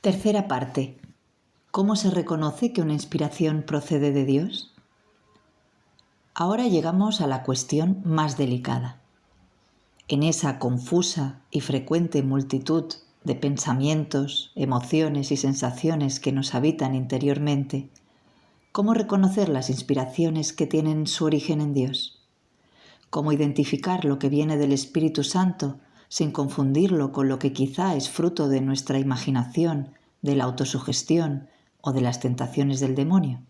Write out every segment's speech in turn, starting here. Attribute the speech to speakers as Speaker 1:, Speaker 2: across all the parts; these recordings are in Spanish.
Speaker 1: Tercera parte. ¿Cómo se reconoce que una inspiración procede de Dios? Ahora llegamos a la cuestión más delicada. En esa confusa y frecuente multitud de pensamientos, emociones y sensaciones que nos habitan interiormente, ¿cómo reconocer las inspiraciones que tienen su origen en Dios? ¿Cómo identificar lo que viene del Espíritu Santo sin confundirlo con lo que quizá es fruto de nuestra imaginación, de la autosugestión o de las tentaciones del demonio?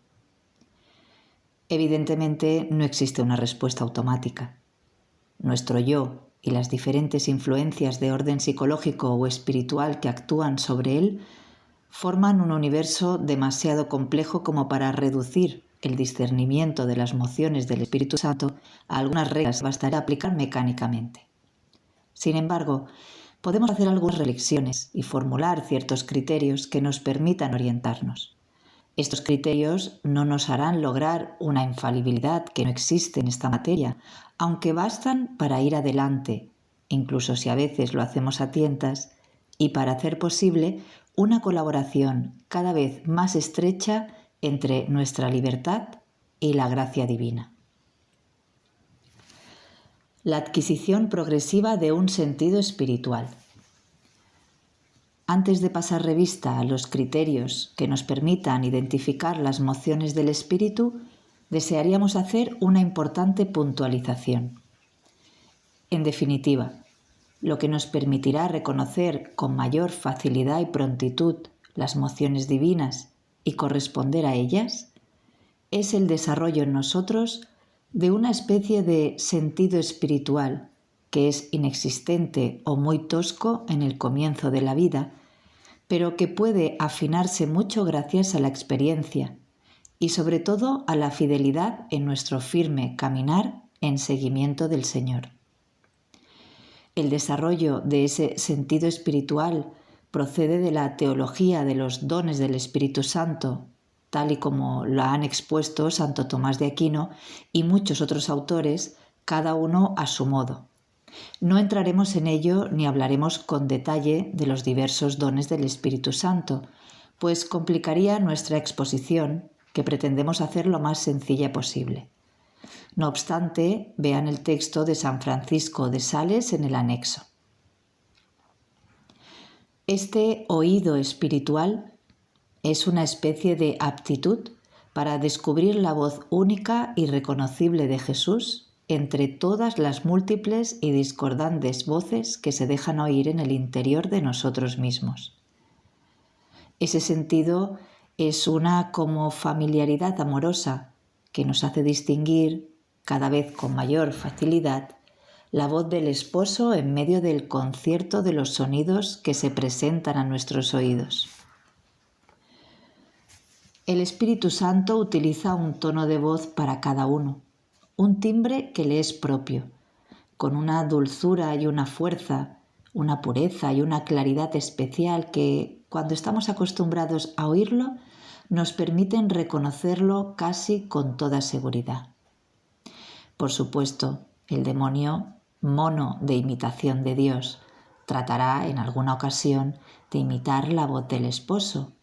Speaker 1: Evidentemente no existe una respuesta automática. Nuestro yo y las diferentes influencias de orden psicológico o espiritual que actúan sobre él forman un universo demasiado complejo como para reducir el discernimiento de las mociones del Espíritu Santo a algunas reglas que bastaría aplicar mecánicamente. Sin embargo, podemos hacer algunas reflexiones y formular ciertos criterios que nos permitan orientarnos. Estos criterios no nos harán lograr una infalibilidad que no existe en esta materia, aunque bastan para ir adelante, incluso si a veces lo hacemos a tientas, y para hacer posible una colaboración cada vez más estrecha entre nuestra libertad y la gracia divina. La adquisición progresiva de un sentido espiritual. Antes de pasar revista a los criterios que nos permitan identificar las mociones del espíritu, desearíamos hacer una importante puntualización. En definitiva, lo que nos permitirá reconocer con mayor facilidad y prontitud las mociones divinas y corresponder a ellas es el desarrollo en nosotros de una especie de sentido espiritual que es inexistente o muy tosco en el comienzo de la vida, pero que puede afinarse mucho gracias a la experiencia y sobre todo a la fidelidad en nuestro firme caminar en seguimiento del Señor. El desarrollo de ese sentido espiritual procede de la teología de los dones del Espíritu Santo, tal y como lo han expuesto Santo Tomás de Aquino y muchos otros autores, cada uno a su modo. No entraremos en ello ni hablaremos con detalle de los diversos dones del Espíritu Santo, pues complicaría nuestra exposición, que pretendemos hacer lo más sencilla posible. No obstante, vean el texto de San Francisco de Sales en el anexo. Este oído espiritual es una especie de aptitud para descubrir la voz única y reconocible de Jesús entre todas las múltiples y discordantes voces que se dejan oír en el interior de nosotros mismos. Ese sentido es una como familiaridad amorosa que nos hace distinguir, cada vez con mayor facilidad, la voz del esposo en medio del concierto de los sonidos que se presentan a nuestros oídos. El Espíritu Santo utiliza un tono de voz para cada uno, un timbre que le es propio, con una dulzura y una fuerza, una pureza y una claridad especial que, cuando estamos acostumbrados a oírlo, nos permiten reconocerlo casi con toda seguridad. Por supuesto, el demonio, mono de imitación de Dios, tratará en alguna ocasión de imitar la voz del esposo.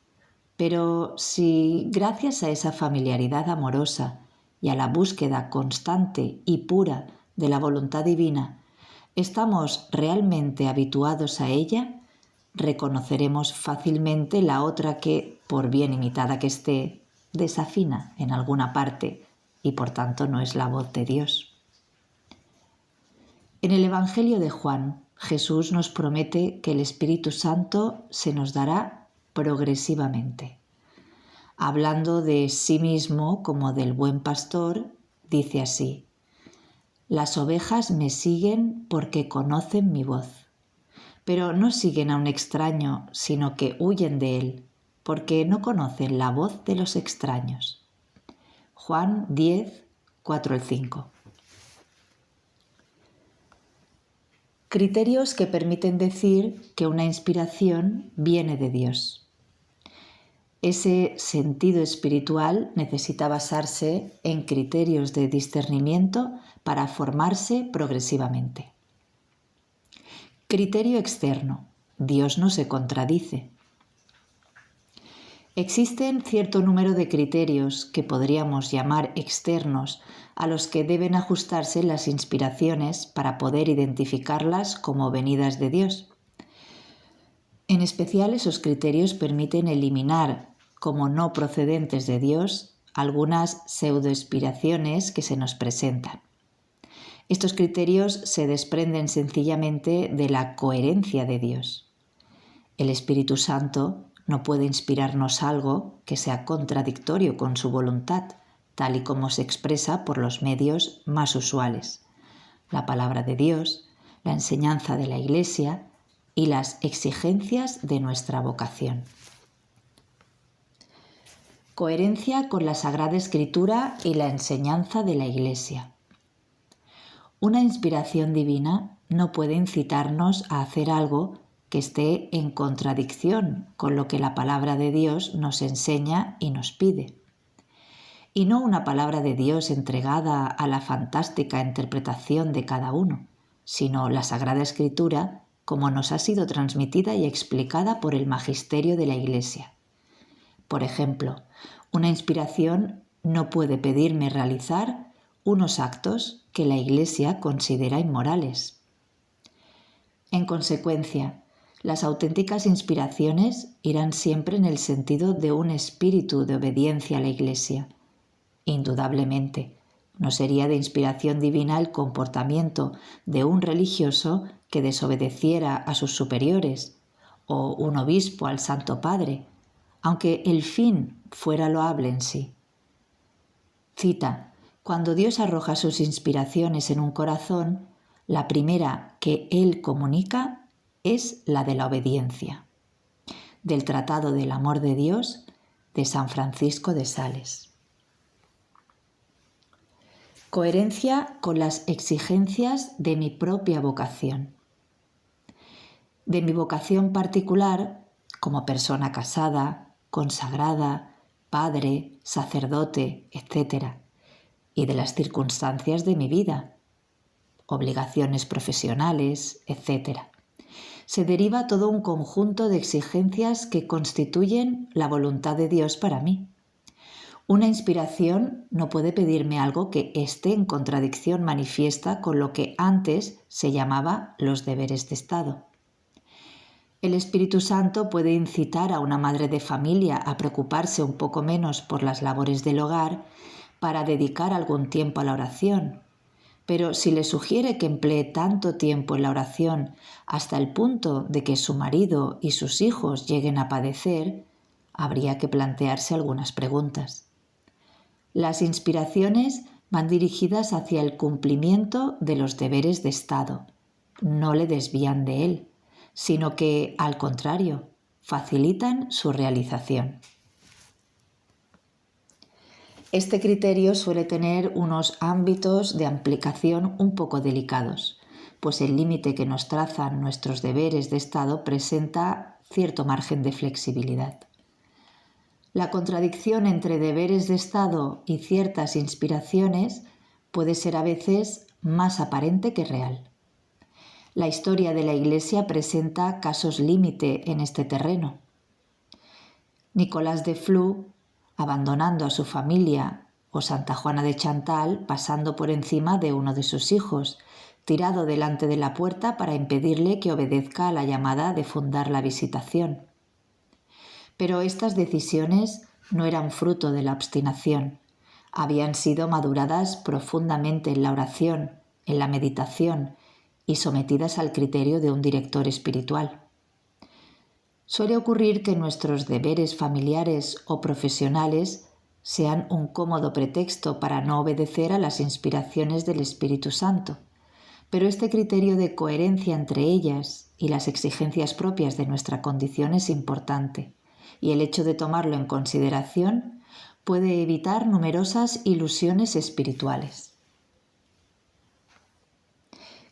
Speaker 1: Pero si, gracias a esa familiaridad amorosa y a la búsqueda constante y pura de la voluntad divina, estamos realmente habituados a ella, reconoceremos fácilmente la otra que, por bien imitada que esté, desafina en alguna parte y por tanto no es la voz de Dios. En el Evangelio de Juan, Jesús nos promete que el Espíritu Santo se nos dará progresivamente. Hablando de sí mismo como del buen pastor, dice así: «Las ovejas me siguen porque conocen mi voz, pero no siguen a un extraño, sino que huyen de él, porque no conocen la voz de los extraños». Juan 10, 4-5. Criterios que permiten decir que una inspiración viene de Dios. Ese sentido espiritual necesita basarse en criterios de discernimiento para formarse progresivamente. Criterio externo. Dios no se contradice. Existen cierto número de criterios que podríamos llamar externos a los que deben ajustarse las inspiraciones para poder identificarlas como venidas de Dios. En especial, esos criterios permiten eliminar como no procedentes de Dios algunas pseudoinspiraciones que se nos presentan. Estos criterios se desprenden sencillamente de la coherencia de Dios. El Espíritu Santo no puede inspirarnos algo que sea contradictorio con su voluntad, tal y como se expresa por los medios más usuales: la palabra de Dios, la enseñanza de la Iglesia y las exigencias de nuestra vocación. Coherencia con la Sagrada Escritura y la enseñanza de la Iglesia. Una inspiración divina no puede incitarnos a hacer algo que esté en contradicción con lo que la palabra de Dios nos enseña y nos pide. Y no una palabra de Dios entregada a la fantástica interpretación de cada uno, sino la Sagrada Escritura como nos ha sido transmitida y explicada por el magisterio de la Iglesia. Por ejemplo, una inspiración no puede pedirme realizar unos actos que la Iglesia considera inmorales. En consecuencia, las auténticas inspiraciones irán siempre en el sentido de un espíritu de obediencia a la Iglesia. Indudablemente, no sería de inspiración divina el comportamiento de un religioso que desobedeciera a sus superiores, o un obispo al Santo Padre, aunque el fin fuera loable en sí. Cita: cuando Dios arroja sus inspiraciones en un corazón, la primera que Él comunica es la de la obediencia. Del Tratado del Amor de Dios de San Francisco de Sales. Coherencia con las exigencias de mi propia vocación. De mi vocación particular, como persona casada, consagrada, padre, sacerdote, etc., y de las circunstancias de mi vida, obligaciones profesionales, etc., se deriva todo un conjunto de exigencias que constituyen la voluntad de Dios para mí. Una inspiración no puede pedirme algo que esté en contradicción manifiesta con lo que antes se llamaba los deberes de Estado. El Espíritu Santo puede incitar a una madre de familia a preocuparse un poco menos por las labores del hogar para dedicar algún tiempo a la oración. Pero si le sugiere que emplee tanto tiempo en la oración hasta el punto de que su marido y sus hijos lleguen a padecer, habría que plantearse algunas preguntas. Las inspiraciones van dirigidas hacia el cumplimiento de los deberes de Estado, no le desvían de él, sino que, al contrario, facilitan su realización. Este criterio suele tener unos ámbitos de aplicación un poco delicados, pues el límite que nos trazan nuestros deberes de Estado presenta cierto margen de flexibilidad. La contradicción entre deberes de Estado y ciertas inspiraciones puede ser a veces más aparente que real. La historia de la Iglesia presenta casos límite en este terreno. Nicolás de Flue, abandonando a su familia, o Santa Juana de Chantal pasando por encima de uno de sus hijos, tirado delante de la puerta para impedirle que obedezca a la llamada de fundar la Visitación. Pero estas decisiones no eran fruto de la obstinación, habían sido maduradas profundamente en la oración, en la meditación y sometidas al criterio de un director espiritual. Suele ocurrir que nuestros deberes familiares o profesionales sean un cómodo pretexto para no obedecer a las inspiraciones del Espíritu Santo, pero este criterio de coherencia entre ellas y las exigencias propias de nuestra condición es importante, y el hecho de tomarlo en consideración puede evitar numerosas ilusiones espirituales.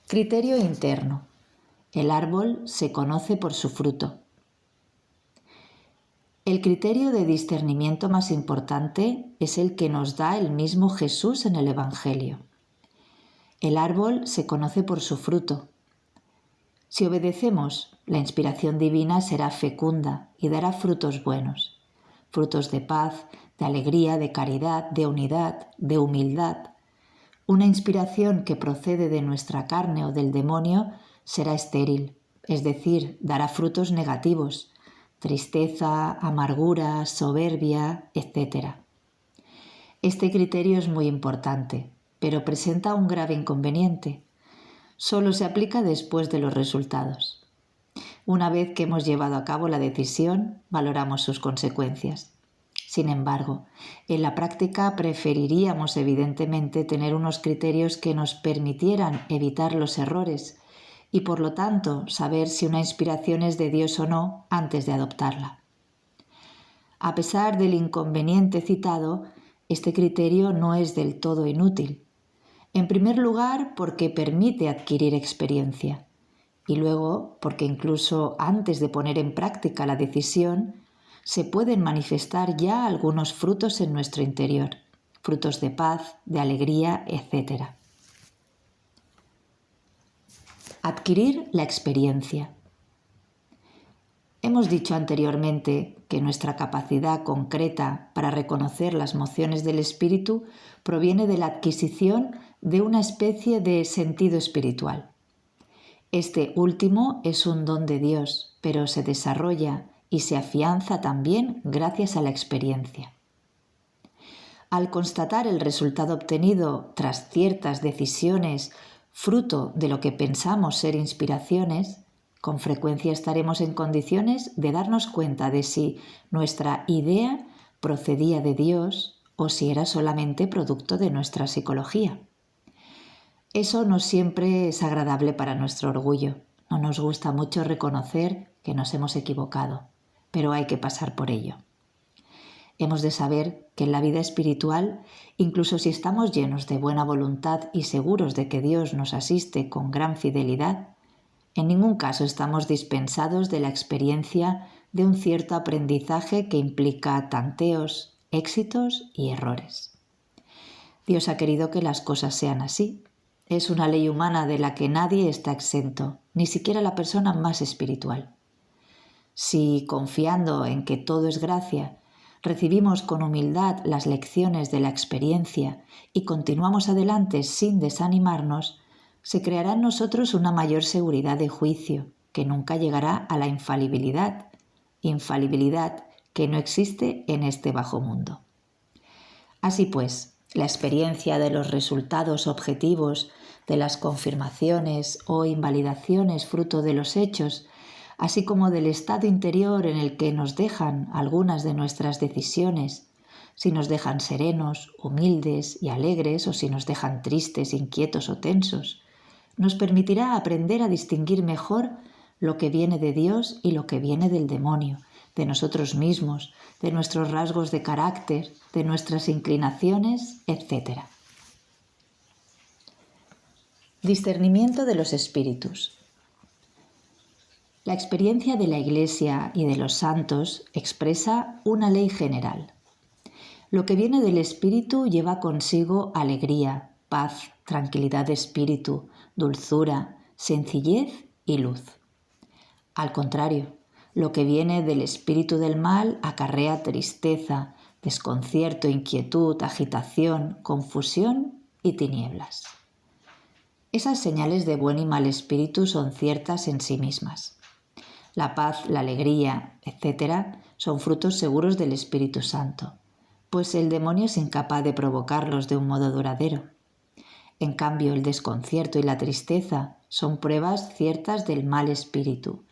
Speaker 1: Criterio interno. El árbol se conoce por su fruto. El criterio de discernimiento más importante es el que nos da el mismo Jesús en el Evangelio. El árbol se conoce por su fruto. Si obedecemos, la inspiración divina será fecunda y dará frutos buenos, frutos de paz, de alegría, de caridad, de unidad, de humildad. Una inspiración que procede de nuestra carne o del demonio será estéril, es decir, dará frutos negativos, tristeza, amargura, soberbia, etc. Este criterio es muy importante, pero presenta un grave inconveniente. Solo se aplica después de los resultados. Una vez que hemos llevado a cabo la decisión, valoramos sus consecuencias. Sin embargo, en la práctica preferiríamos evidentemente tener unos criterios que nos permitieran evitar los errores y por lo tanto saber si una inspiración es de Dios o no antes de adoptarla. A pesar del inconveniente citado, este criterio no es del todo inútil. En primer lugar, porque permite adquirir experiencia y luego porque incluso antes de poner en práctica la decisión, se pueden manifestar ya algunos frutos en nuestro interior, frutos de paz, de alegría, etc. Adquirir la experiencia. Hemos dicho anteriormente que nuestra capacidad concreta para reconocer las mociones del espíritu proviene de la adquisición de una especie de sentido espiritual. Este último es un don de Dios, pero se desarrolla y se afianza también gracias a la experiencia. Al constatar el resultado obtenido tras ciertas decisiones, fruto de lo que pensamos ser inspiraciones, con frecuencia estaremos en condiciones de darnos cuenta de si nuestra idea procedía de Dios o si era solamente producto de nuestra psicología. Eso no siempre es agradable para nuestro orgullo. No nos gusta mucho reconocer que nos hemos equivocado, pero hay que pasar por ello. Hemos de saber que en la vida espiritual, incluso si estamos llenos de buena voluntad y seguros de que Dios nos asiste con gran fidelidad, en ningún caso estamos dispensados de la experiencia de un cierto aprendizaje que implica tanteos, éxitos y errores. Dios ha querido que las cosas sean así. Es una ley humana de la que nadie está exento, ni siquiera la persona más espiritual. Si, confiando en que todo es gracia, recibimos con humildad las lecciones de la experiencia y continuamos adelante sin desanimarnos, se creará en nosotros una mayor seguridad de juicio, que nunca llegará a la infalibilidad que no existe en este bajo mundo. Así pues, la experiencia de los resultados objetivos de las confirmaciones o invalidaciones fruto de los hechos, así como del estado interior en el que nos dejan algunas de nuestras decisiones, si nos dejan serenos, humildes y alegres o si nos dejan tristes, inquietos o tensos, nos permitirá aprender a distinguir mejor lo que viene de Dios y lo que viene del demonio, de nosotros mismos, de nuestros rasgos de carácter, de nuestras inclinaciones, etc. Discernimiento de los espíritus. La experiencia de la Iglesia y de los santos expresa una ley general. Lo que viene del espíritu lleva consigo alegría, paz, tranquilidad de espíritu, dulzura, sencillez y luz. Al contrario, lo que viene del espíritu del mal acarrea tristeza, desconcierto, inquietud, agitación, confusión y tinieblas. Esas señales de buen y mal espíritu son ciertas en sí mismas. La paz, la alegría, etc., son frutos seguros del Espíritu Santo, pues el demonio es incapaz de provocarlos de un modo duradero. En cambio, el desconcierto y la tristeza son pruebas ciertas del mal espíritu,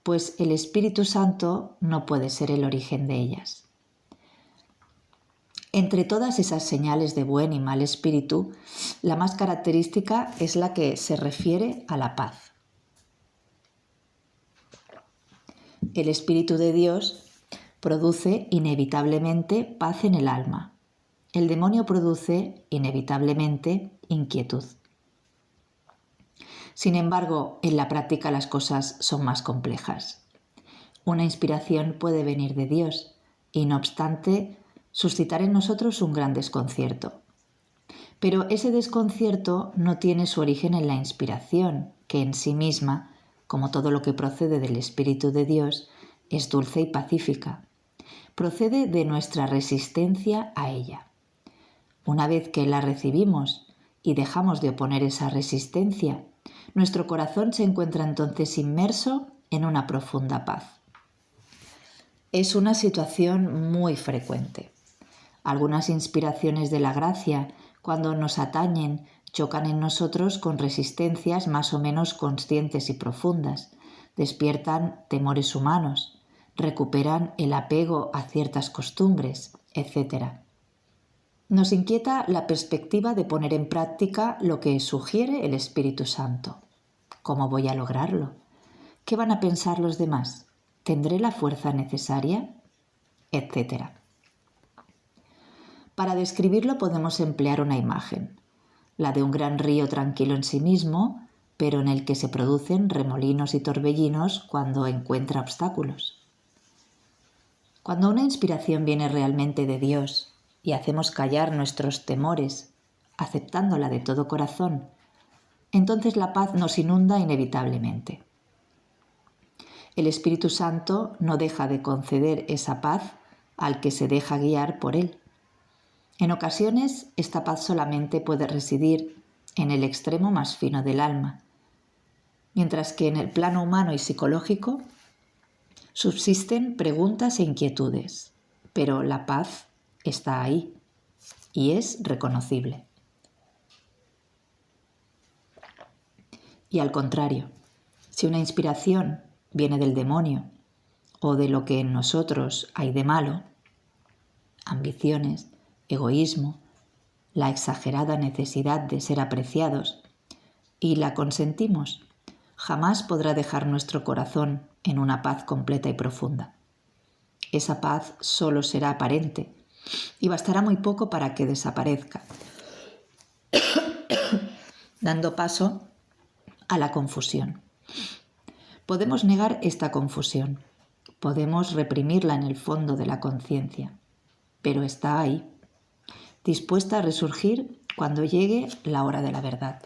Speaker 1: pues el Espíritu Santo no puede ser el origen de ellas. Entre todas esas señales de buen y mal espíritu, la más característica es la que se refiere a la paz. El Espíritu de Dios produce inevitablemente paz en el alma. El demonio produce inevitablemente inquietud. Sin embargo, en la práctica las cosas son más complejas. Una inspiración puede venir de Dios y, no obstante, suscitar en nosotros un gran desconcierto. Pero ese desconcierto no tiene su origen en la inspiración, que en sí misma, como todo lo que procede del Espíritu de Dios, es dulce y pacífica. procede de nuestra resistencia a ella. Una vez que la recibimos y dejamos de oponer esa resistencia, nuestro corazón se encuentra entonces inmerso en una profunda paz. Es una situación muy frecuente. Algunas inspiraciones de la gracia, cuando nos atañen, chocan en nosotros con resistencias más o menos conscientes y profundas, despiertan temores humanos, recuperan el apego a ciertas costumbres, etc. Nos inquieta la perspectiva de poner en práctica lo que sugiere el Espíritu Santo. ¿Cómo voy a lograrlo? ¿Qué van a pensar los demás? ¿Tendré la fuerza necesaria? Etcétera. Para describirlo podemos emplear una imagen, la de un gran río tranquilo en sí mismo, pero en el que se producen remolinos y torbellinos cuando encuentra obstáculos. Cuando una inspiración viene realmente de Dios y hacemos callar nuestros temores, aceptándola de todo corazón, entonces la paz nos inunda inevitablemente. El Espíritu Santo no deja de conceder esa paz al que se deja guiar por él. En ocasiones, esta paz solamente puede residir en el extremo más fino del alma, mientras que en el plano humano y psicológico subsisten preguntas e inquietudes, pero la paz está ahí y es reconocible. Y al contrario, si una inspiración viene del demonio o de lo que en nosotros hay de malo, ambiciones, egoísmo, la exagerada necesidad de ser apreciados, y la consentimos, jamás podrá dejar nuestro corazón en una paz completa y profunda. Esa paz solo será aparente y bastará muy poco para que desaparezca, dando paso a la confusión. Podemos negar esta confusión, podemos reprimirla en el fondo de la conciencia, pero está ahí, dispuesta a resurgir cuando llegue la hora de la verdad.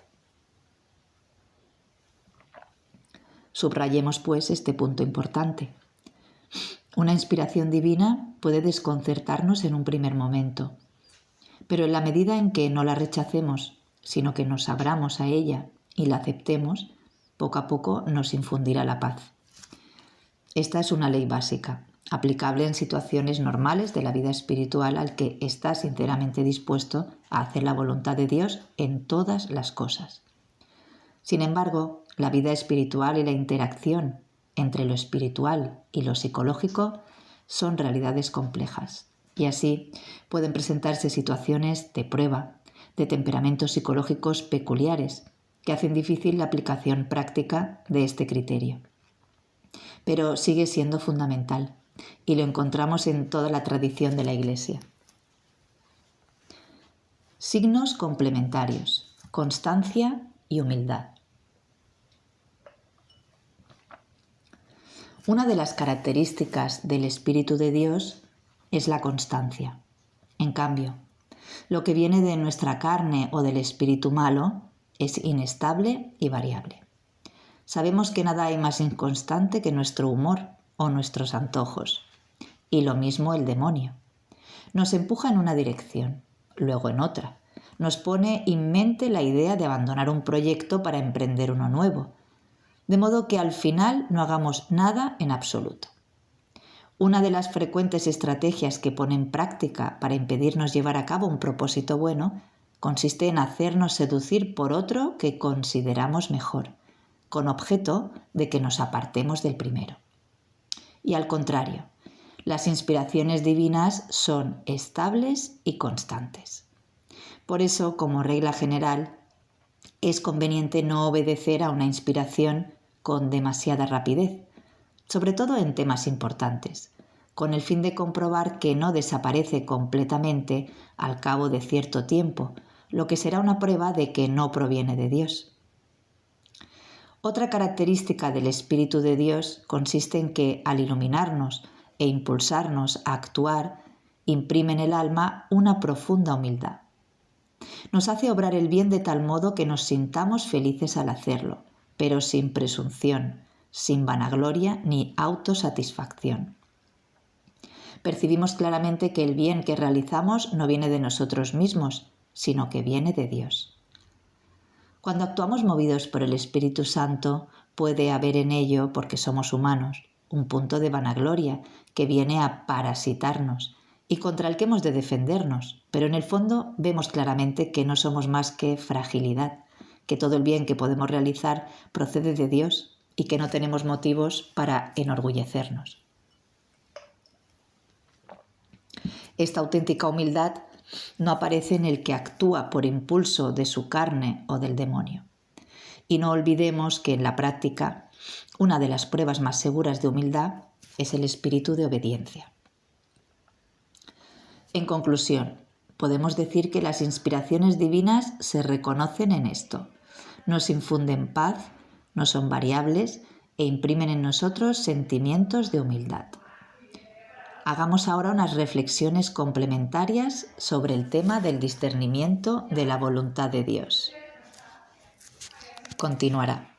Speaker 1: Subrayemos, pues, este punto importante. Una inspiración divina puede desconcertarnos en un primer momento, pero en la medida en que no la rechacemos, sino que nos abramos a ella y la aceptemos, poco a poco nos infundirá la paz. Esta es una ley básica, aplicable en situaciones normales de la vida espiritual al que está sinceramente dispuesto a hacer la voluntad de Dios en todas las cosas. Sin embargo, la vida espiritual y la interacción entre lo espiritual y lo psicológico son realidades complejas, y así pueden presentarse situaciones de prueba, de temperamentos psicológicos peculiares, que hacen difícil la aplicación práctica de este criterio. Pero sigue siendo fundamental, y lo encontramos en toda la tradición de la Iglesia. Signos complementarios: constancia y humildad. Una de las características del Espíritu de Dios es la constancia. En cambio, lo que viene de nuestra carne o del espíritu malo es inestable y variable. Sabemos que nada hay más inconstante que nuestro humor o nuestros antojos. Y lo mismo el demonio. Nos empuja en una dirección, luego en otra. Nos pone en mente la idea de abandonar un proyecto para emprender uno nuevo, de modo que al final no hagamos nada en absoluto. Una de las frecuentes estrategias que pone en práctica para impedirnos llevar a cabo un propósito bueno consiste en hacernos seducir por otro que consideramos mejor, con objeto de que nos apartemos del primero. Y al contrario, las inspiraciones divinas son estables y constantes. Por eso, como regla general, es conveniente no obedecer a una inspiración con demasiada rapidez, sobre todo en temas importantes, con el fin de comprobar que no desaparece completamente al cabo de cierto tiempo, lo que será una prueba de que no proviene de Dios. Otra característica del Espíritu de Dios consiste en que, al iluminarnos e impulsarnos a actuar, imprime en el alma una profunda humildad. Nos hace obrar el bien de tal modo que nos sintamos felices al hacerlo, pero sin presunción, sin vanagloria ni autosatisfacción. percibimos claramente que el bien que realizamos no viene de nosotros mismos, sino que viene de Dios. Cuando actuamos movidos por el Espíritu Santo, puede haber en ello, porque somos humanos, un punto de vanagloria que viene a parasitarnos y contra el que hemos de defendernos, pero en el fondo vemos claramente que no somos más que fragilidad, que todo el bien que podemos realizar procede de Dios y que no tenemos motivos para enorgullecernos. Esta auténtica humildad no aparece en el que actúa por impulso de su carne o del demonio. Y no olvidemos que en la práctica una de las pruebas más seguras de humildad es el espíritu de obediencia. En conclusión, podemos decir que las inspiraciones divinas se reconocen en esto. Nos infunden paz, no son variables e imprimen en nosotros sentimientos de humildad. Hagamos ahora unas reflexiones complementarias sobre el tema del discernimiento de la voluntad de Dios. Continuará.